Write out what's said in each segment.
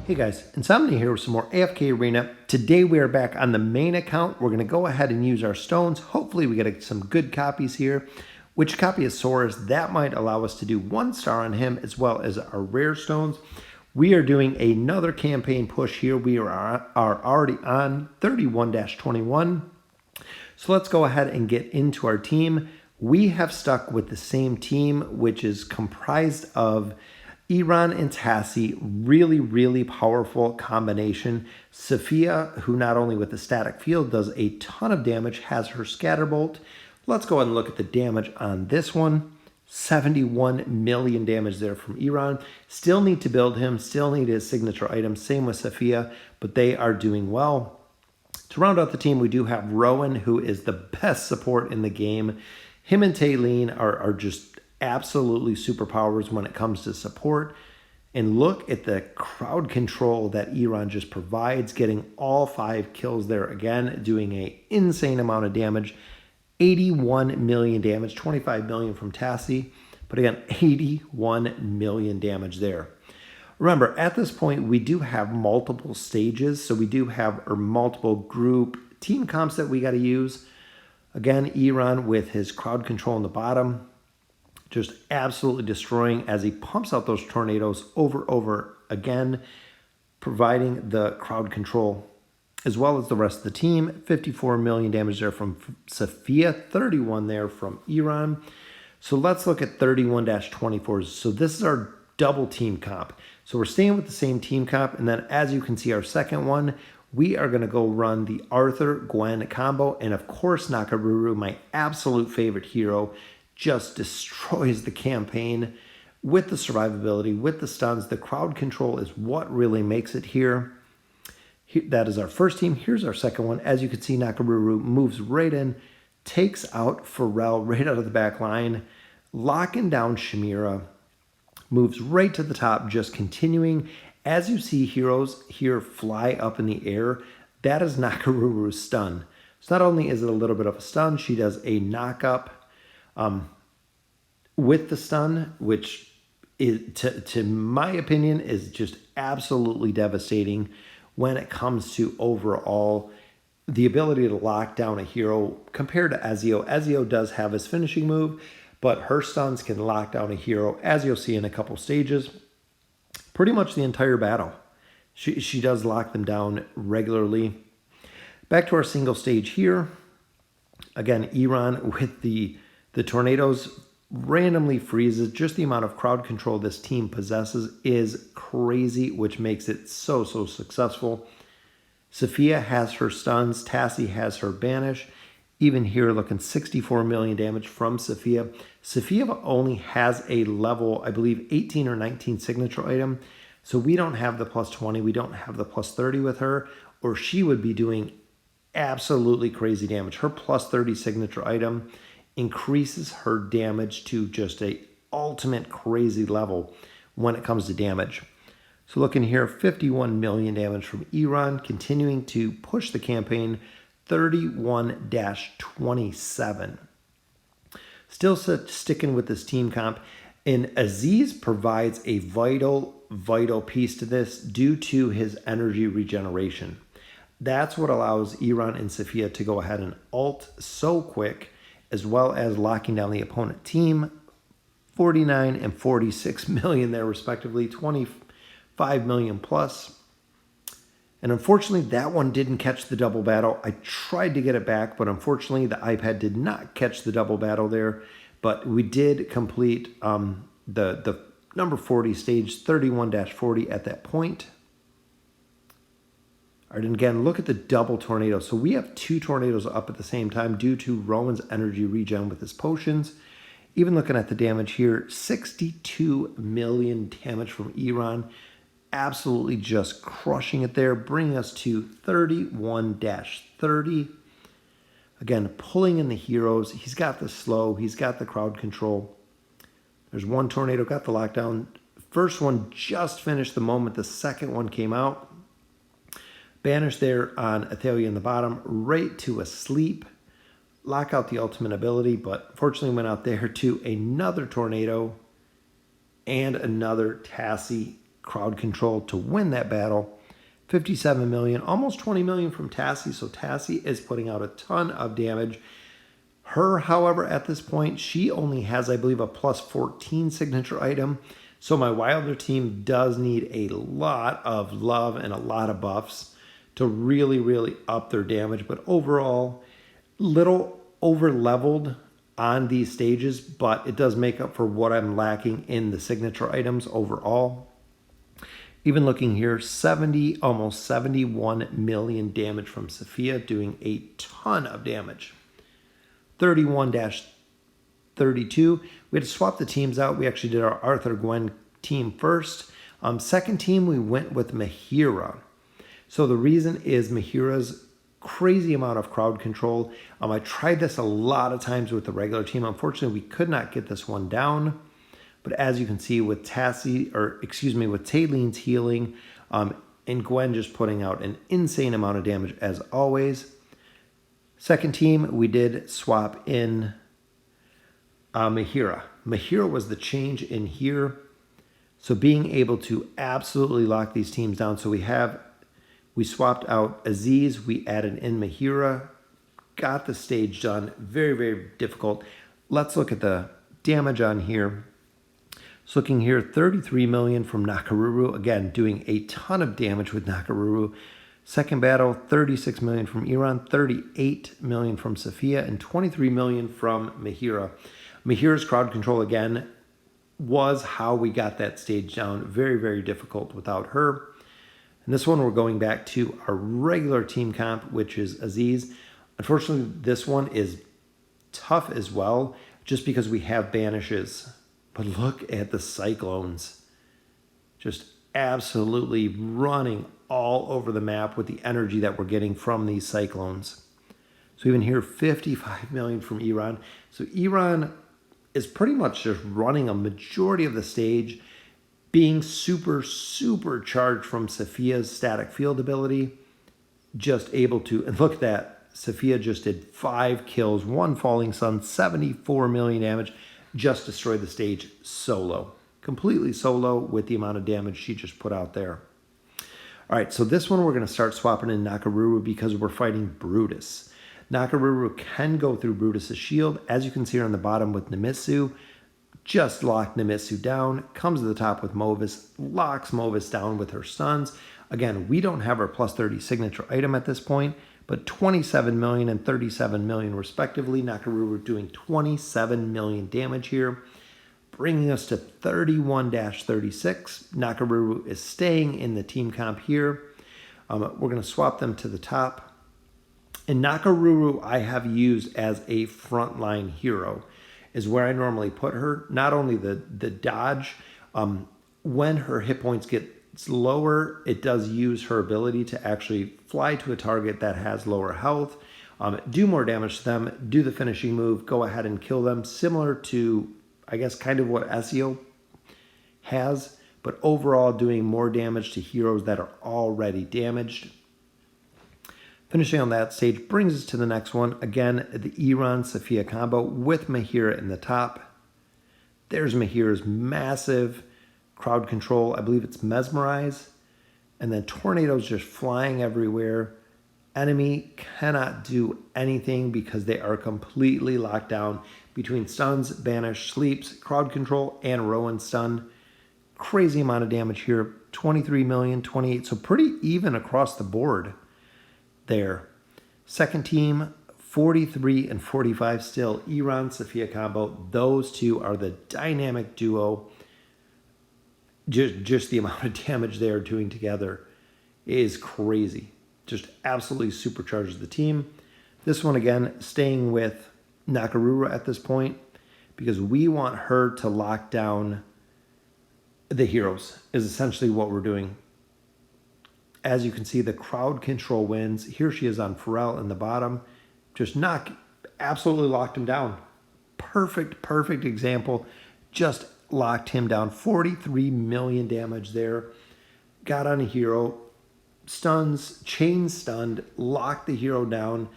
Hey guys, Insomnia here with some more AFK Arena. Today we are back on the main account. We're going to go ahead and use our stones. Hopefully we get some good copies here. Which copy of Sora's, that might allow us to do 1 star on him as well as our rare stones. We are doing another campaign push here. We are already on 31-21. So let's go ahead and get into our team. We have stuck with the same team, which is comprised of Eironn and Tassie, really powerful combination. Safiya, who not only with the static field does a ton of damage, has her Scatterbolt. Let's go ahead and look at the damage on this one. 71 million damage there from Eironn. Still need to build him, still need his signature item. Same with Safiya, but they are doing well. To round out the team, we do have Rowan, who is the best support in the game. Him and Taylene are just absolutely superpowers when it comes to support. And look at the crowd control that Eironn just provides, getting all 5 kills there again, doing an insane amount of damage. 81 million damage, 25 million from Tassie, but again, 81 million damage there. Remember, at this point, we do have multiple stages, so we do have our multiple group team comps that we got to use. Again, Eironn with his crowd control in the bottom, just absolutely destroying as he pumps out those tornadoes over again, providing the crowd control as well as the rest of the team. 54 million damage there from Safiya, 31 there from Eironn. So let's look at 31-24. So this is our double team comp. So we're staying with the same team comp, and then as you can see, our second one, we are going to go run the Arthur-Gwyn combo, and of course NAKARURU, my absolute favorite hero, just destroys the campaign with the survivability, with the stuns. The crowd control is what really makes it here. That is our first team. Here's our second one. As you can see, NAKARURU moves right in, takes out Pharrell right out of the back line, locking down Shamira, moves right to the top, just continuing. As you see heroes here fly up in the air, that is NAKARURU's stun. So not only is it a little bit of a stun, she does a knock up with the stun, which is, to my opinion, is just absolutely devastating when it comes to overall the ability to lock down a hero compared to Ezio. Ezio does have his finishing move, but her stuns can lock down a hero, as you'll see in a couple stages, pretty much the entire battle. She does lock them down regularly. Back to our single stage here. Again, Eironn with the tornadoes randomly freezes. Just the amount of crowd control this team possesses is crazy, which makes it so successful. Safiya has her stuns. Tassie has her banish. Even here, looking 64 million damage from Safiya. Safiya only has a level, I believe, 18 or 19 signature item. So we don't have the plus 20. We don't have the plus 30 with her, or she would be doing absolutely crazy damage. Her plus 30 signature item increases her damage to just a ultimate crazy level when it comes to damage. So looking here, 51 million damage from Eironn, continuing to push the campaign. 31-27. Still sticking with this team comp, and Aziz provides a vital piece to this due to his energy regeneration. That's what allows Eironn and Safiya to go ahead and ult so quick, as well as locking down the opponent team. 49 and 46 million there respectively, 25 million plus. And unfortunately, that one didn't catch the double battle. I tried to get it back, but unfortunately, the iPad did not catch the double battle there. But we did complete the number 40 stage, 31-40 at that point. All right, and again, look at the double tornado. So we have 2 tornadoes up at the same time due to Rowan's energy regen with his potions. Even looking at the damage here, 62 million damage from Eironn. Absolutely just crushing it there, bringing us to 31-30. Again, pulling in the heroes. He's got the slow. He's got the crowd control. There's one tornado, got the lockdown. First one just finished the moment the second one came out. Banished there on Athalia in the bottom, right to a sleep. Lock out the ultimate ability, but unfortunately went out there to another tornado and another Tassie crowd control to win that battle. 57 million, almost 20 million from Tassie. So Tassie is putting out a ton of damage. Her, however, at this point, she only has, I believe, a plus 14 signature item. So my Wilder team does need a lot of love and a lot of buffs to really, really up their damage. But overall, little over leveled on these stages, but it does make up for what I'm lacking in the signature items overall. Even looking here, 70, almost 71 million damage from Safiya, doing a ton of damage. 31-32. We had to swap the teams out. We actually did our ARTHURGWYN team first. Second team, we went with Mahira. So the reason is Mahira's crazy amount of crowd control. I tried this a lot of times with the regular team. Unfortunately, we could not get this one down. But as you can see with with Tayleen's healing and Gwyn just putting out an insane amount of damage as always. Second team, we did swap in Mahira. Mahira was the change in here. So being able to absolutely lock these teams down. So we swapped out Aziz, we added in Mahira, got the stage done. Very, very difficult. Let's look at the damage on here. So looking here, 33 million from NAKARURU. Again, doing a ton of damage with NAKARURU. Second battle, 36 million from Eironn, 38 million from Safiya, and 23 million from Mahira. Mahira's crowd control, again, was how we got that stage down. Very, very difficult without her. And this one, we're going back to our regular team comp, which is Aziz. Unfortunately, this one is tough as well, just because we have banishes. But look at the Cyclones. Just absolutely running all over the map with the energy that we're getting from these Cyclones. So even here, 55 million from Eironn. So Eironn is pretty much just running a majority of the stage, being super, super charged from Safiya's static field ability. Just able to, and look at that, Safiya just did 5 kills, 1 falling sun, 74 million damage, just destroyed the stage solo. Completely solo with the amount of damage she just put out there. All right, so this one we're going to start swapping in NAKARURU because we're fighting Brutus. NAKARURU can go through Brutus's shield. As you can see here on the bottom with Nemisu, just locked Nemisu down, comes to the top with Movis, locks Movis down with her stuns. Again, we don't have our plus 30 signature item at this point, but 27 million and 37 million respectively. NAKARURU doing 27 million damage here, bringing us to 31-36. NAKARURU is staying in the team comp here. We're going to swap them to the top. And NAKARURU I have used as a frontline hero, is where I normally put her. Not only the dodge, when her hit points get lower, it does use her ability to actually fly to a target that has lower health, do more damage to them, do the finishing move, go ahead and kill them, similar to, I guess, kind of what Ezio has, but overall doing more damage to heroes that are already damaged. Finishing on that stage brings us to the next one. Again, the EIRONNSAFIYA combo with Mahira in the top. There's Mahira's massive crowd control. I believe it's Mesmerize. And then tornadoes just flying everywhere. Enemy cannot do anything because they are completely locked down between stuns, banish, sleeps, crowd control, and Rowan stun. Crazy amount of damage here. 23 million, 28. So pretty even across the board there. Second team, 43 and 45 still. EIRONNSAFIYA combo. Those two are the dynamic duo. Just the amount of damage they are doing together is crazy. Just absolutely supercharges the team. This one, again, staying with NAKARURU at this point because we want her to lock down the heroes is essentially what we're doing. As you can see, the crowd control wins. Here she is on Pharrell in the bottom. Just absolutely locked him down. Perfect example. Just locked him down. 43 million damage there. Got on a hero. Stuns, chain stunned, locked the hero down,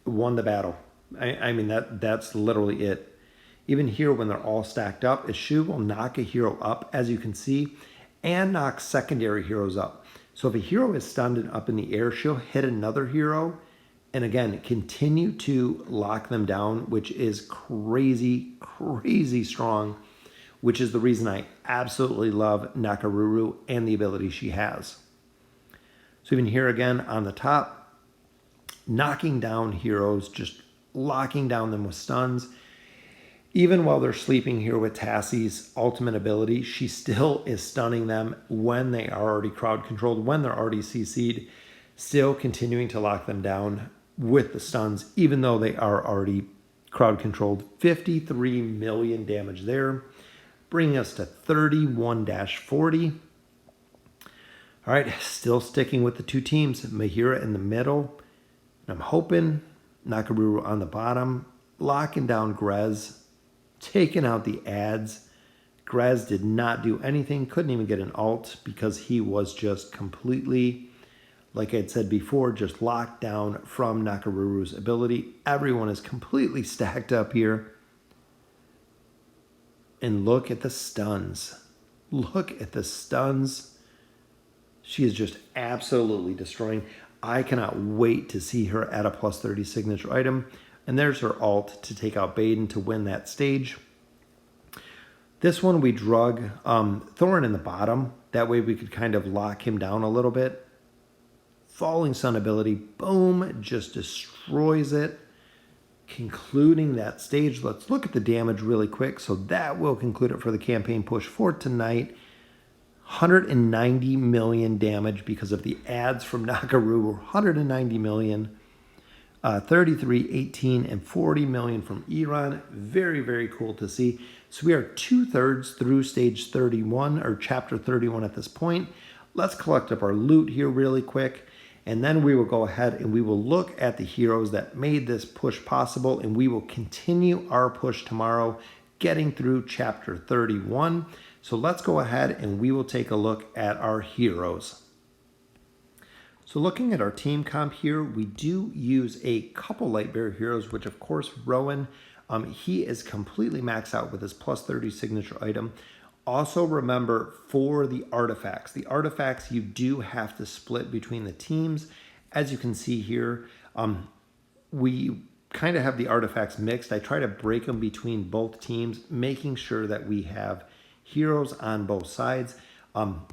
won the battle. I mean, that's literally it. Even here, when they're all stacked up, Eschew will knock a hero up, as you can see. and knock secondary heroes up. So if a hero is stunned and up in the air, she'll hit another hero and again continue to lock them down, which is crazy, crazy strong, which is the reason I absolutely love NAKARURU and the ability she has. So even here again on the top, knocking down heroes, just locking down them with stuns. Even while they're sleeping here with Tassie's ultimate ability, she still is stunning them when they are already crowd controlled, when they're already CC'd, still continuing to lock them down with the stuns, even though they are already crowd controlled. 53 million damage there, bringing us to 31-40. All right, still sticking with the two teams, Mahira in the middle. I'm hoping NAKARURU on the bottom, locking down Grez, taking out the ads. Grez did not do anything, couldn't even get an ult because he was just completely, like I'd said before, just locked down from NAKARURU's ability. Everyone is completely stacked up here. And look at the stuns. Look at the stuns. She is just absolutely destroying. I cannot wait to see her at a plus 30 signature item. And there's her ult to take out Baden to win that stage. This one we drug Thorin in the bottom. That way we could kind of lock him down a little bit. Falling Sun ability, boom, just destroys it. Concluding that stage. Let's look at the damage really quick. So that will conclude it for the campaign push for tonight. 190 million damage because of the ads from NAKARURU. 190 million. 33, 18, and 40 million from Eironn. Very, very cool to see. So we are 2/3 through stage 31, or chapter 31 at this point. Let's collect up our loot here really quick. And then we will go ahead and we will look at the heroes that made this push possible. And we will continue our push tomorrow, getting through chapter 31. So let's go ahead and we will take a look at our heroes. So looking at our team comp here, we do use a couple Lightbearer heroes, which of course Rowan, he is completely maxed out with his plus 30 signature item. Also remember for the artifacts you do have to split between the teams. As you can see here, we kind of have the artifacts mixed. I try to break them between both teams, making sure that we have heroes on both sides.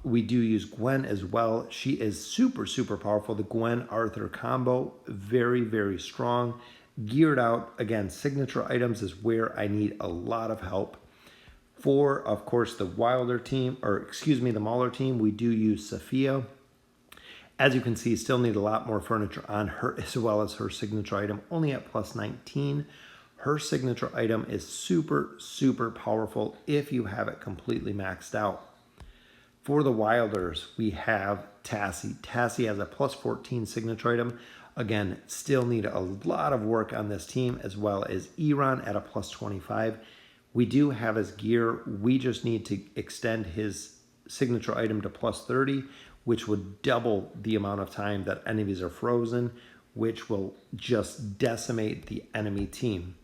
We do use Gwyn as well. She is super, super powerful. The Gwyn Arthur combo, very, very strong. Geared out, again, signature items is where I need a lot of help. For, of course, the Wilder team, the Mauler team, we do use Safiya. As you can see, still need a lot more furniture on her as well as her signature item, only at plus 19. Her signature item is super, super powerful if you have it completely maxed out. For the Wilders, we have Tassie. Tassie has a plus 14 signature item. Again, still need a lot of work on this team, as well as Eironn at a plus 25. We do have his gear. We just need to extend his signature item to plus 30, which would double the amount of time that enemies are frozen, which will just decimate the enemy team.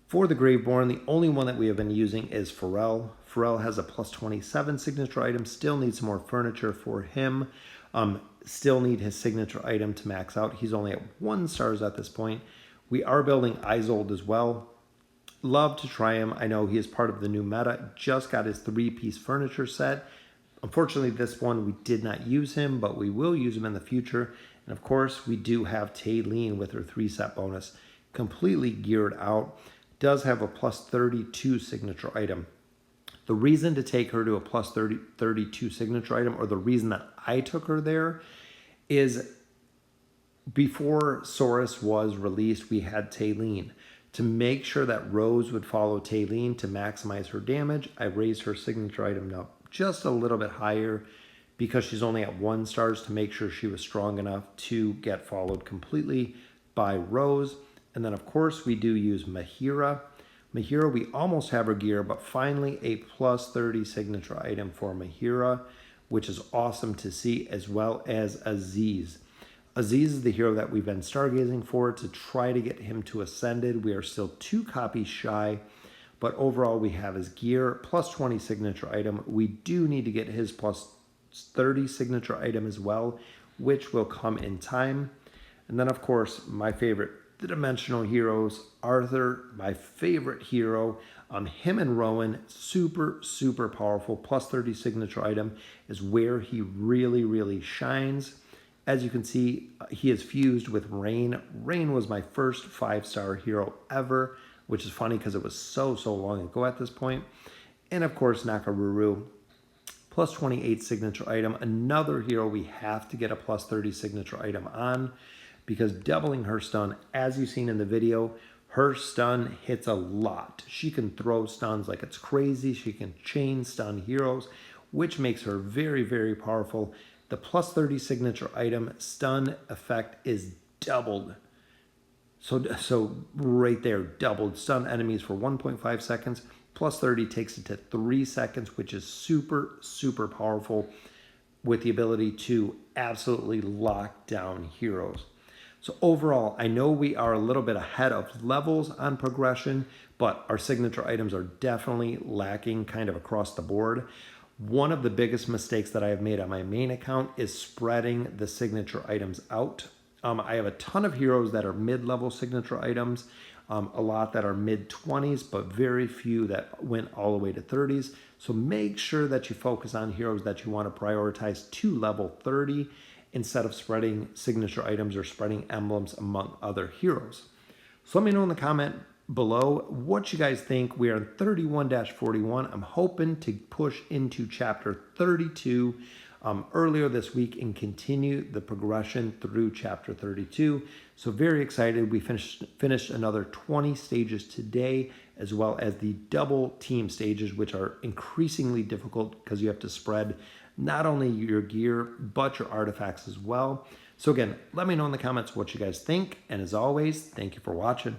For the Graveborn, the only one that we have been using is Pharrell. Pharrell has a plus 27 signature item. Still needs some more furniture for him. Still need his signature item to max out. He's only at 1 star at this point. We are building Isolde as well. Love to try him. I know he is part of the new meta. Just got his 3-piece furniture set. Unfortunately, this one we did not use him, but we will use him in the future. And of course, we do have Taylene with her 3-set bonus. Completely geared out. Does have a plus 32 signature item. The reason to take her to a plus 32 signature item, or the reason that I took her there, is before Saurus was released, we had Taylene. To make sure that Rose would follow Taylene to maximize her damage, I raised her signature item up just a little bit higher because she's only at 1 star to make sure she was strong enough to get followed completely by Rose. And then, of course, we do use Mahira. Mahira, we almost have her gear, but finally a plus 30 signature item for Mahira, which is awesome to see, as well as Aziz. Aziz is the hero that we've been stargazing for to try to get him to Ascended. We are still 2 copies shy, but overall we have his gear plus 20 signature item. We do need to get his plus 30 signature item as well, which will come in time. And then of course, my favorite, the dimensional heroes, Arthur, my favorite hero. Him and Rowan, super powerful. Plus 30 signature item is where he really shines. As you can see, he is fused with Rain. Rain was my first 5-star hero ever, which is funny because it was so long ago at this point. And of course, NAKARURU, plus 28 signature item. Another hero we have to get a plus 30 signature item on, because doubling her stun, as you've seen in the video, her stun hits a lot. She can throw stuns like it's crazy. She can chain stun heroes, which makes her very powerful. The plus 30 signature item stun effect is doubled. So right there, doubled. Stun enemies for 1.5 seconds. Plus 30 takes it to 3 seconds, which is super powerful, with the ability to absolutely lock down heroes. So overall, I know we are a little bit ahead of levels on progression, but our signature items are definitely lacking kind of across the board. One of the biggest mistakes that I have made on my main account is spreading the signature items out. I have a ton of heroes that are mid-level signature items, a lot that are mid-20s, but very few that went all the way to 30s. So make sure that you focus on heroes that you want to prioritize to level 30, instead of spreading signature items or spreading emblems among other heroes. So let me know in the comment below what you guys think. We are in 31-41. I'm hoping to push into chapter 32 earlier this week and continue the progression through chapter 32. So very excited. We finished another 20 stages today, as well as the double team stages, which are increasingly difficult because you have to spread not only your gear, but your artifacts as well. So again, let me know in the comments what you guys think. And as always, thank you for watching.